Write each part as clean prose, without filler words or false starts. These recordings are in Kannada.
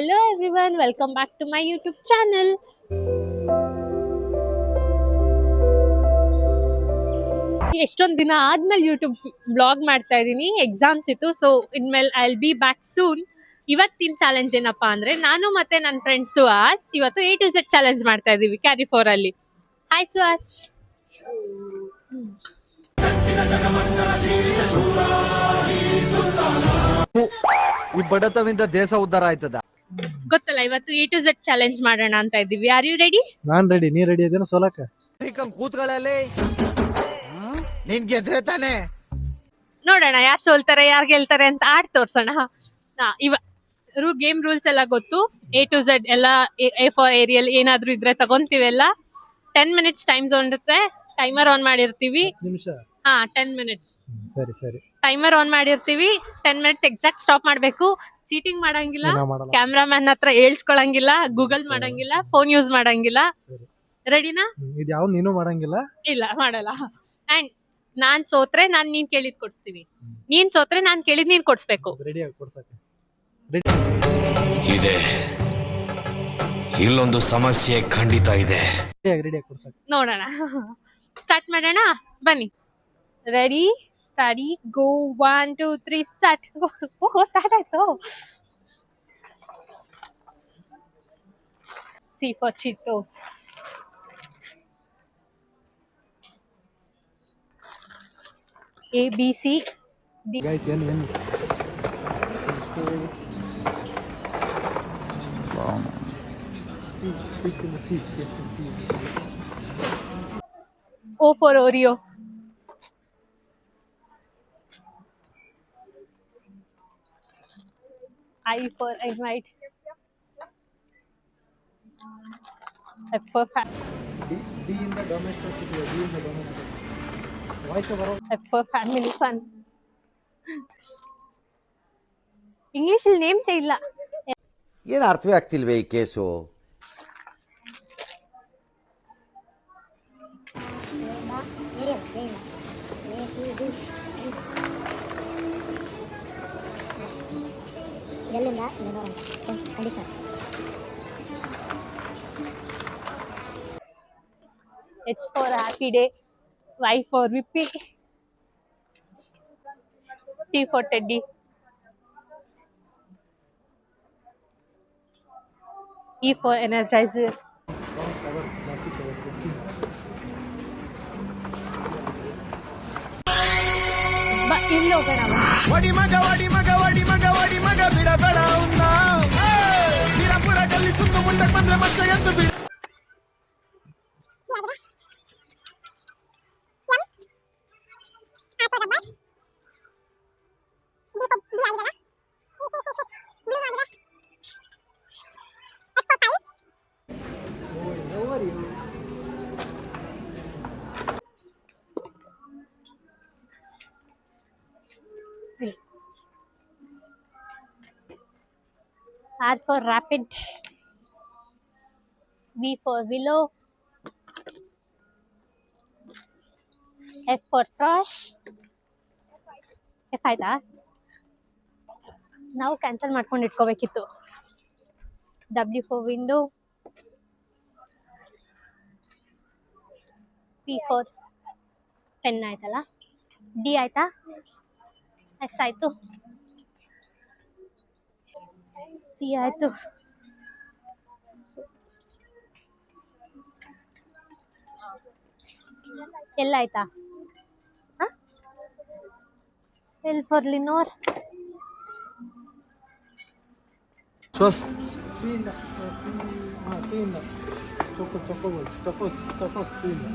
Hello everyone, welcome back to my YouTube channel. ಎಷ್ಟೊಂದು ದಿನ ಆದ್ಮೇಲೆ ಯೂಟ್ಯೂಬ್ ಬ್ಲಾಗ್ ಮಾಡ್ತಾ ಇದ್ದೀನಿ. ಎಕ್ಸಾಮ್ಸ್ ಇತ್ತು, ಸೊ ಇನ್ಮೇಲೆ I will be back soon. ಇವತ್ತಿನ ಚಾಲೆಂಜ್ ಏನಪ್ಪಾ ಅಂದ್ರೆ, ನಾನು ಮತ್ತೆ ನನ್ನ ಫ್ರೆಂಡ್ ಸುಹಾಸ್ ಇವತ್ತು A to Z ಚಾಲೆಂಜ್ ಮಾಡ್ತಾ ಇದೀವಿ ಕ್ಯಾರಿ 4 ಅಲ್ಲಿ. ಹಾಯ್ ಸುಹಾಸ್. ಈ ಬಡತವಿಂದ ದೇಶ ಉದ್ಧಾರ ಆಯ್ತದ. ಗೊತ್ತಲ್ಲ, ಇವತ್ತು A to Z ಚಾಲೆಂಜ್ ಮಾಡೋಣ ಅಂತ ಇದ್ದೀವಿ. Are you ready? ನಾನ್ ರೆಡಿ. ನೀ ರೆಡಿ ಇದೇನ ಸೋಲಕ? ಕೂತ್ಗಳಲ್ಲಿ ನಿನ್ ಗೆದ್ರೆ ತಾನೆ. ನೋಡೋಣ ಯಾರು ಸೋಲ್ತಾರೆ ಯಾರು ಗೆಲ್ತಾರೆ ಅಂತ ಆಡ್ ತೋರ್ಸೋಣ. ಗೇಮ್ ರೂಲ್ಸ್ ಎಲ್ಲ ಗೊತ್ತು. A to Z ಎಲ್ಲ A ಫಾರ್ ಏರಿಯಲ್ ಏನಾದ್ರೂ ಇದ್ರೆ ತಗೊಂತೀವಿ ಎಲ್ಲ. 10 minutes ಟೈಮ್ ಝೋನ್ ಇರುತ್ತೆ. ಟೈಮರ್ ಆನ್ ಮಾಡಿರ್ತೀವಿ. ನಿಮಿಷ. 10 minutes. ಸರಿ ಸರಿ. ಟೈಮರ್ ಆನ್ ಮಾಡಿರ್ತೀವಿ. 10 minutes ಎಕ್ಸಾಕ್ಟ್ ಸ್ಟಾಪ್ ಮಾಡ್ಬೇಕು. ಚೀಟಿಂಗ್ ಮಾಡಂಗಿಲ್ಲ, ಕ್ಯಾಮ್ರಾಮನ್ ಹತ್ರ ಹೇಳ್ಸ್ಕೊಳಂಗಿಲ್ಲ, ಗೂಗಲ್ ಮಾಡಂಗಿಲ್ಲ, ಫೋನ್ ಯೂಸ್ ಮಾಡಂಗಿಲ್ಲ. ರೆಡಿನಾ? ಇದು ಯಾವ ನೀನು ಮಾಡಂಗಿಲ್ಲ? ಇಲ್ಲ, ಮಾಡಲ್ಲ. ಅಂಡ್ ನಾನ್ ಸೋತ್ರೆ ನೀನ್ ಕೇಳಿದ್ ಕೊಡ್ಸ್ತೀವಿ, ನೀನ್ ಸೋತ್ರೆ ನಾನ್ ಕೇಳಿದ್ ನೀನ್ ಕೊಡ್ಸ್ಬೇಕು. ರೆಡಿ ಆಗಿ ಕೊಡ್ಸಕ್ಕೆ ಇದೆ. ಇಲ್ಲೊಂದು ಸಮಸ್ಯೆ ಖಂಡಿತ ಇದೆ. ರೆಡಿ ಆಗಿ ಕೊಡ್ಸಕ್ಕೆ ನೋಡೋಣ. ಸ್ಟಾರ್ಟ್ ಮಾಡೋಣ ಬನ್ನಿ. Ready, study, go. 1 2 3 start. Start ಆಯ್ತು. C for Cheetos. A B C D. Guys ಏನು O for Oreo. I for Ignite. F for D ಇಂದ ಡೊಮೆಸ್ಟಿಸಿಟಿ. ಡಿ ಇಂದ ಡೊಮೆಸ್ಟಿಸಿಟಿ ವಾಯ್ಸ್ ಬರೋ. F for Family Fun. English ನೇಮ್ಸೇ ಇಲ್ಲ. ಏನ್ ಅರ್ಥವೇ ಆಗ್ತಿಲ್ವೇ ಈ case. H for Happy Day. Y for Whippy. T for Teddy. E for Energizer. ಇಲ್ಲಿ ಹೋಗೋಣ. వడి మగ వడి మగ వడి మగ వడి మగ బిడబెడ ఉన్నా చిరపుర గల్లి చుట్టూ ముండ పంద్ర మచ్చ ఎత్తు బిడ R for Rapid. V for Willow. F for Frosh. F ಆಯ್ತಾ? ನಾವು ಕ್ಯಾನ್ಸಲ್ ಮಾಡ್ಕೊಂಡು ಇಟ್ಕೋಬೇಕಿತ್ತು. W for Window. P for Pen ಆಯ್ತಲ್ಲ. D ಆಯ್ತಾ? X ಆಯ್ತು. C ಆಯ್ತು. L ಆಯ್ತಾ? L for Lenore. ಶ್ವಾಸ್ ಸಿ ಇಂದ ಸಿ ಇಂದ ಚೊಕೋಸ್ ಸಿ ಇಂದ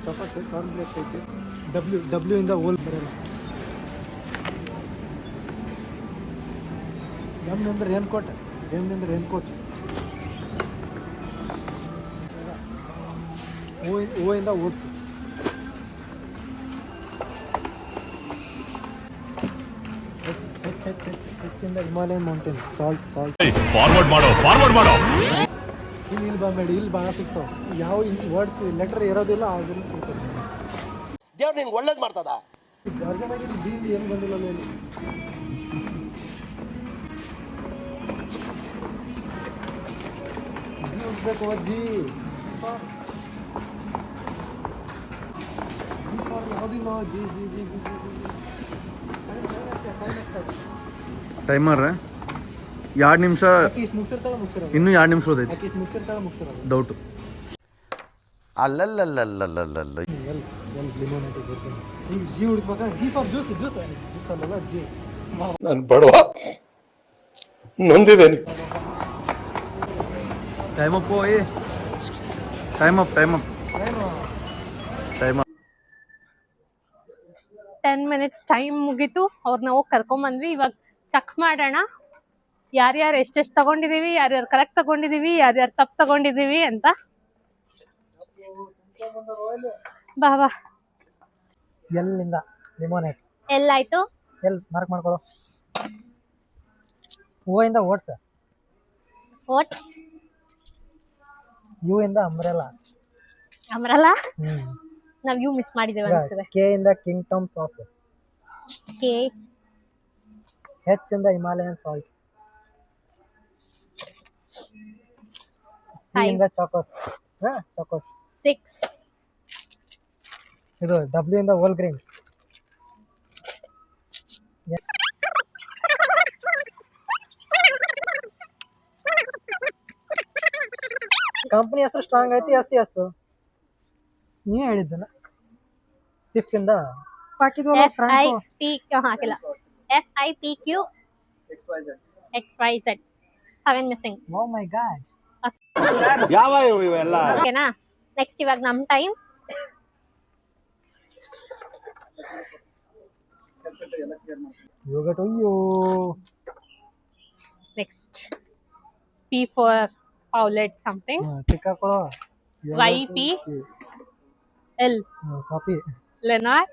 ಚೊಕೋಸ್ ಕಾಂಪ್ಲೆಕ್ಸ್ ಐತಿ. ಡಬ್ಲ್ಯೂ ಇಂದ ಓಲ್ ಬರಲ್ಲ. ಎಮ್ ಅಂದ್ರೆ ರೇನ್ಕೋಟ್. ಎಮ್ ಅಂದ್ರೆ ರೇನ್ಕೋಟ್. ಓ ಇಂದ ಓಟ್ಸ್. ಹೆಚ್ಚಿಂದ ಹಿಮಾಲಯನ್ ಮೌಂಟೇನ್. ಸಾಲ್ಟ್ ಫಾರ್ವರ್ಡ್ ಮಾಡೋ ಇಲ್ಲಿ ಬಂಬೇಡಿ. ಇಲ್ಲಿ ಭಾಳ ಸಿಗ್ತಾವ. ಯಾವ ವರ್ಡ್ಸ್ ಲೆಟರ್ ಇರೋದಿಲ್ಲ ಅದನ್ನು ಸಿಗ್ತದೆ. ದೇವ್ರು ನಿಂಗೆ ಒಳ್ಳೇದು ಮಾಡ್ತದ. ಜಾರ್ಜನಾಗಿ ಜೀಂದ ಏನು ಬಂದಿಲ್ಲ ಅಲ್ಲಿ. ಬೇಕು ಜಿ ಯಾವುದಿಲ್ಲ G G G G timer 2 ನಿಮಿಷ ಇಷ್ಟು ಮುಗಿಸಿರೋದು ಇನ್ನೂ 2 ನಿಮಿಷ ಉಳಿದೈತಿ. ಇಷ್ಟು ಮುಗಿಸಿರೋದು ಡೌಟು. ಅಲ್ಲಲ್ಲಲ್ಲಲ್ಲಲ್ಲಲ್ಲ ಎಲ್ ಲಿಮೋನೇಟಿ ಬರ್ತೀನಿ ಈಗ ಜಿ ಹುಡುಕ್ಬೇಕಾ G for juice juice juice ಅಲ್ಲಲ್ಲ ಜಿ ನಾನು ಬಡವ ನೊಂದಿದ್ದೇನೆ. ಟೈಮ್ ಅಪ್ ಓಯ್ ಟೈಮ್ ಅಪ್ 10 ಮಿನಿಟ್ಸ್ ಟೈಮ್ ಮುಗೀತು. ಅವ್ರನ್ನ ಹೋಗಿ ಕರ್ಕೊಂಬಂದ್ವಿ. ಇವಾಗ ಚೆಕ್ ಮಾಡೋಣ ಯಾರ್ಯಾರು ಎಷ್ಟೆಷ್ಟು ತಗೊಂಡಿದೀವಿ, ಯಾರ್ಯಾರು ಕರೆಕ್ಟ್ ತಗೊಂಡಿದೀವಿ, ಯಾರ್ಯಾರು ತಪ್ಪು ತಗೊಂಡಿದೀವಿ ಅಂತ. ಬಾ ಬಾ. ಎಲ್ಲಿಂದ ಲಿಮೋನೇಟ್ ಎಲ್ಲಾಯ್ತು? ಎಲ್ ಮಾರ್ಕ್ ಮಾಡ್ಕೊಳ್ಳೋ. ಓ ಇಂದ ಓಟ್ಸ್, ಓಟ್ಸ್. ಯು ಇಂದ ಅಂಬ್ರೆಲಾ, ಅಮರಲ್ಲ ನಾವ್ ಯು ಮಿಸ್ ಮಾಡಿದ್ದೇವೆ ಅನಿಸ್ತದೆ. ಕೆ ಇಂದ ಕಿಂಗ್ ಟಮ್ ಸಾಸ್, ಕೆ. ಎಚ್ ಇಂದ ಹಿಮಾಲಯನ್ ಸಾಲ್ಟ್, ಸಿ ಇಂದ ಚಾಕೋಸ್ ಚಾಕೋಸ್, 6. ಇದು ಡಬ್ಲ್ಯೂ ಇಂದ ಹೋಲ್ ಗ್ರೇನ್ಸ್, ಕಂಪನಿ ಹೆಸರು ಸ್ಟ್ರಾಂಗ್ ಐತಿ. ಎಸ್ ನೀವೇ ಹೇಳಿದ್ದಲ್ಲ. ಸಿಫ್ ಇಂದ ಹಾಕಿದ್ವಲ್ಲ ಫ್ರಾಂಕೋ. ಹಾಕಿಲ್ಲ. FIPQ XYZ 7 missing. Oh my God. ಯಾವ ಇವೆಲ್ಲ? ಓಕೆನಾ? ನೆಕ್ಸ್ಟ್ ಇವಾಗ ನಮ್ ಟೈಮ್. ಯೋಗ to you. Next P for Paulette something. Tick ಹಾಕೊಳ್ಳೋ. YPL ಕಾಪಿ. Leonard.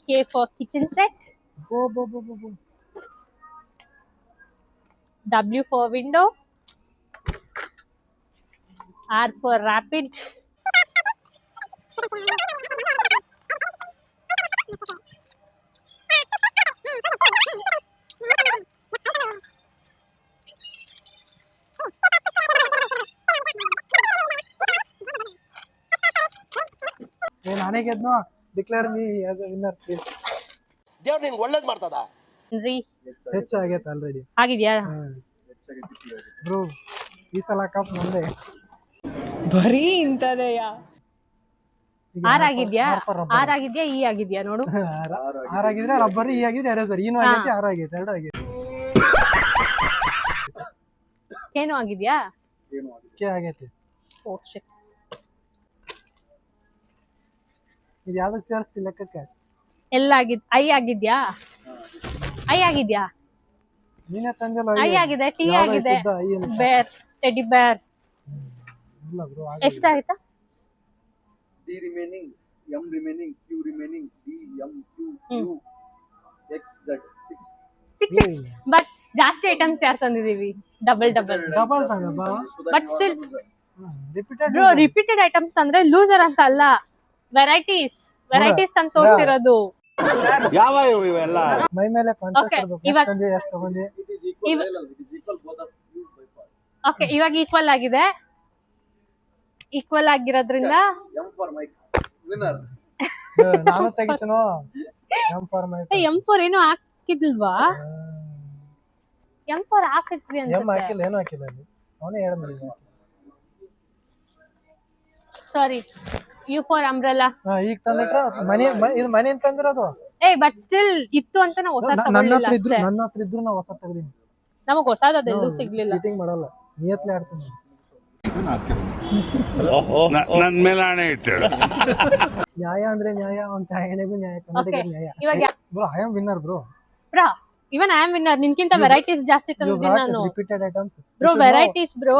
K for kitchen set. Go go go go go. W for window. R for rapid. ನಾನೇ ಗೆದ್ನೋ. Declare me as a winner please. ದೇವ್ರು ನಿನ್ಗೆ ಒಳ್ಳೇದು ಮಾಡ್ತದ. Henry ಹೆಚ್ಚು ಆಗೈತೆ ಆಲ್ರೆಡಿ. ಆಗಿದ್ಯಾ? ಬ್ರೋ ಈ ಸಲ ಕಪ್ ನಂದೇ. ಬರೀ ಇಂಥದೆಯಾ? R ಆಗಿದ್ಯಾ? R ಆಗಿದ್ಯಾ? E ಆಗಿದ್ಯಾ ನೋಡು. ಆರ್ ಆಗಿದ್ರೆ ರಬ್ಬರ್, ಈ ಆಗಿದ್ರೆ ಎರೇಸರ್. ಈನು ಆಗೈತೆ, ಆರ್ ಆಗೈತೆ, ಎರಡು ಆಗೈತೆ. ಏನು ಆಗಿದ್ಯಾ? ಕೆ ಆಗೈತೆ. ಓ ಶಿಟ್. ಇದು ಯಾವ್ದಕ್ಕೆ ಸೇರಿಸ್ತಿ ಲೆಕ್ಕಕ್ಕೆ? ಎಲ್ಲ ಆಗಿದ್. I ಆಗಿದ್ಯಾ? I ಆಗಿದ್ಯಾ? ನೀನೇ ತಂದಲ್ಲ. I ಆಗಿದೆ, T ಆಗಿದೆ. ಬೇರ್, ಟೆಡಿ ಬೇರ್. ಇಲ್ಲ bro. ಎಷ್ಟಾಯ್ತಾ? D remaining, M remaining, Q remaining, D, M, Q, Q, X, Z, 6. 6 but ಜಾಸ್ತಿ ಐಟಮ್ಸ್ ಯಾರು ತಂದಿದೀವಿ? ಡಬಲ್ ಡಬಲ್ ತಂಗಪ್ಪ. But still repeated bro, repeated items ಅಂದ್ರೆ ಲೂಸರ್ ಅಂತ ಅಲ್ಲ, ವೆರೈಟೀಸ್ ತಂದು ತೋರಿಸಿರೋದು. ಯಾವ ಇವೆಲ್ಲ? ಮೈ ಮೇಲೆ ಕಾನ್ಶಿಯಸ್ Okay, ಇರಬೇಕು. ಇವಾಗ- ಎಷ್ಟು ತಗೊಂಡಿ? ಓಕೆ, ಇವಾಗ ಈಕ್ವಲ್ ಆಗಿದೆ. ಈಕ್ವಲ್ ಆಗಿರೋದ್ರಿಂದ M for Mike, winner. ನಾನು ತೆಗಿತೀನೋ. M4 ಮೈ. M4 ಏನು ಹಾಕಿದ್ಲ್ವಾ? M4 ಹಾಕಿದ್ವಿ ಎಂ ಅನ್ಸುತ್ತೆ. ಹಾಕಿಲ್ಲ, ಏನು ಹಾಕಿಲ್ಲ ಅಲ್ಲಿ. ಅವನೇ ಹೇಳಿದ್ನಲ್ಲ. ಸಾರಿ, U for umbrella. ಈಗ ತಂದಿಟ್ರ ಮನೆ, ಇದು ಮನೆ ಅಂತ ತಂದಿರೋದು. ಬಟ್ ಸ್ಟಿಲ್ ಇತ್ತು ಅಂತ ನಾವು ಹೊಸ ತಗೊಳ್ಳಿಲ್ಲ ಅಷ್ಟೇ. ನನ್ನ ಹತ್ರ ಇದ್ರು ನಾ ಹೊಸ ತೆಗ್ದೀನಿ. ನಮಗ್ ಹೊಸದು ಅದೆಲ್ಲೂ ಸಿಗ್ಲಿಲ್ಲ. ಚೀಟಿಂಗ್ ಮಾಡಲ್ಲ, ನಿಯತ್ಲೆ ಆಡ್ತೀನಿ. ನನ್ ಮೇಲೆ ಹಣೆ ಇಟ್ಟಳು. ನ್ಯಾಯ ಅಂದ್ರೆ ನ್ಯಾಯ, ಅಂತ ಹೆಣೆಗೂ ನ್ಯಾಯ, ಓಕೆ, ಕನ್ನಡಿಗರ ನ್ಯಾಯ. ಇವಾಗ bro I am winner bro. Bro even I am winner. ನಿನ್ಕಿಂತ ವೆರೈಟೀಸ್ ಜಾಸ್ತಿ ತಂದಿದ್ದೀನಿ ನಾನು. Repeated items bro, varieties bro.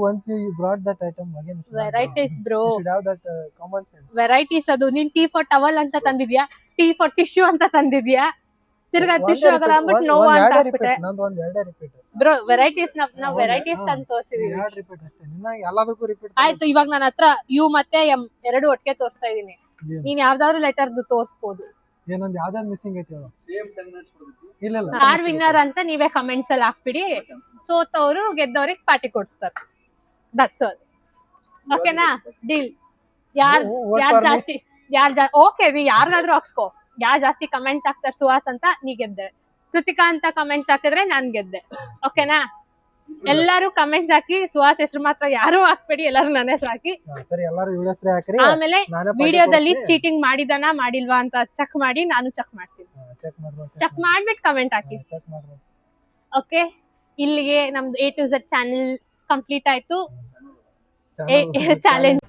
once you brought that item again. Varieties bro, You should have that common sense. Varieties. ಅದು ನೀನ್ T for towel ಅಂತ ತಂದಿದ್ಯಾ, T for tissue ಅಂತ ತಂದಿದ್ಯಾ, ತಿರ್ಗಾ ಟಿಶ್ಯೂ ಆಗಲ್ಲ ಅಂದ್ಬಿಟ್ಟು ನೋವು ಅಂತ ಹಾಕ್ಬಿಟ್ಟೆ. ನಂದು ಒಂದ್ ಎರಡೇ ರಿಪೀಟ್ ಬ್ರೋ, ವೆರೈಟೀಸ್ ನಾವ್ ವೆರೈಟೀಸ್ ತಂದು ತೋರಿಸಿದೀವಿ. ಎರಡು ರಿಪೀಟ್ ಅಷ್ಟೇ. ನಿನ್ನ ಎಲ್ಲದಕ್ಕೂ ರಿಪೀಟ್. ಆಯ್ತು, ಇವಾಗ ನನ್ನ ಹತ್ರ U ಮತ್ತೆ M ಎರಡು ಒಟ್ಟಿಗೆ ತೋರಿಸ್ತಾ ಇದೀನಿ. ನೀನ್ ಯಾವ್ದಾದ್ರು ಲೆಟರ್ದು ತೋರಿಸ್ಬೋದು. ಏನೊಂದು ಯಾವ್ದಾದ್ರು ಮಿಸ್ಸಿಂಗ್ ಐತಿ ಹೇಳು. ಸೇಮ್ 10 minutes ಕೊಡ್ಬೇಕು. ಇಲ್ಲ ಯಾರ್ ವಿನ್ನರ್ ಅಂತ ನೀವೇ ಕಮೆಂಟ್ಸ್ ಅಲ್ಲಿ ಹಾಕ್ಬಿಡಿ. ಸೋತವ್ರು ಗೆದ್ದವ್ರಿಗೆ ಪಾರ್ಟಿ ಕೊಡ್ಸ್ತಾರೆ. That's all. ಓಕೆನಾ? ಡೀಲ್. ಯಾರ್ ಜಾಸ್ತಿ ಓಕೆ, ನೀ ಯಾರಿಗಾದ್ರೂ ಹಾಕ್ಸ್ಕೋ. ಯಾರ್ ಜಾಸ್ತಿ ಕಮೆಂಟ್ಸ್ ಹಾಕ್ತಾರೆ ಸುಹಾಸ್ ಅಂತ ನೀ ಗೆದ್ದೆ, ಕೃತಿಕಾ ಅಂತ ಕಮೆಂಟ್ಸ್ ಹಾಕಿದ್ರೆ ನಾನ್ ಗೆದ್ದೆ. ಓಕೆನಾ? ಎಲ್ಲಾರು ಕಮೆಂಟ್ಸ್ ಹಾಕಿ, ಸುಹಾಸ್ ಹೆಸರು ಮಾತ್ರ ಯಾರು ಹಾಕ್ಬೇಡಿ, ಎಲ್ಲಾರು ನನ್ನ ಹೆಸರು ಹಾಕಿ. ಸರಿ, ಎಲ್ಲಾರು ಇವಳ ಹೆಸರೇ ಹಾಕ್ರಿ. ಆಮೇಲೆ ವಿಡಿಯೋದಲ್ಲಿ ಚೀಟಿಂಗ್ ಮಾಡಿದಾನ ಮಾಡಿಲ್ವಾ ಅಂತ ಚೆಕ್ ಮಾಡಿ, ನಾನು ಚೆಕ್ ಮಾಡ್ತೀನಿ. ಚೆಕ್ ಮಾಡ್ಬಿಟ್ಟು ಕಮೆಂಟ್ ಹಾಕಿ. ಓಕೆ, ಇಲ್ಲಿಗೆ ನಮ್ದು A to Z channel complete ಆಯ್ತು. ಚಾಲೆಂಜ್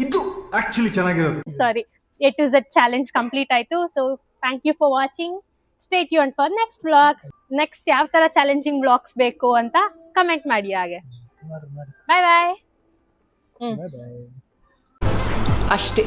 ಇದು ಆಕ್ಚುಲಿ ಚೆನ್ನಾಗಿರೋದು. Sorry, A to Z challenge complete ಆಯ್ತು. So thank you for watching. Stay tuned for next vlog. Next ಯಾವ ತರ ಚಾಲೆಂಜಿಂಗ್ ವ್ಲಾಗ್ಸ್ ಬೇಕು ಅಂತ ಕಮೆಂಟ್ ಮಾಡಿ. ಹಾಗೆ ಬಾಯ್ ಬಾಯ್. ಅಷ್ಟೇ.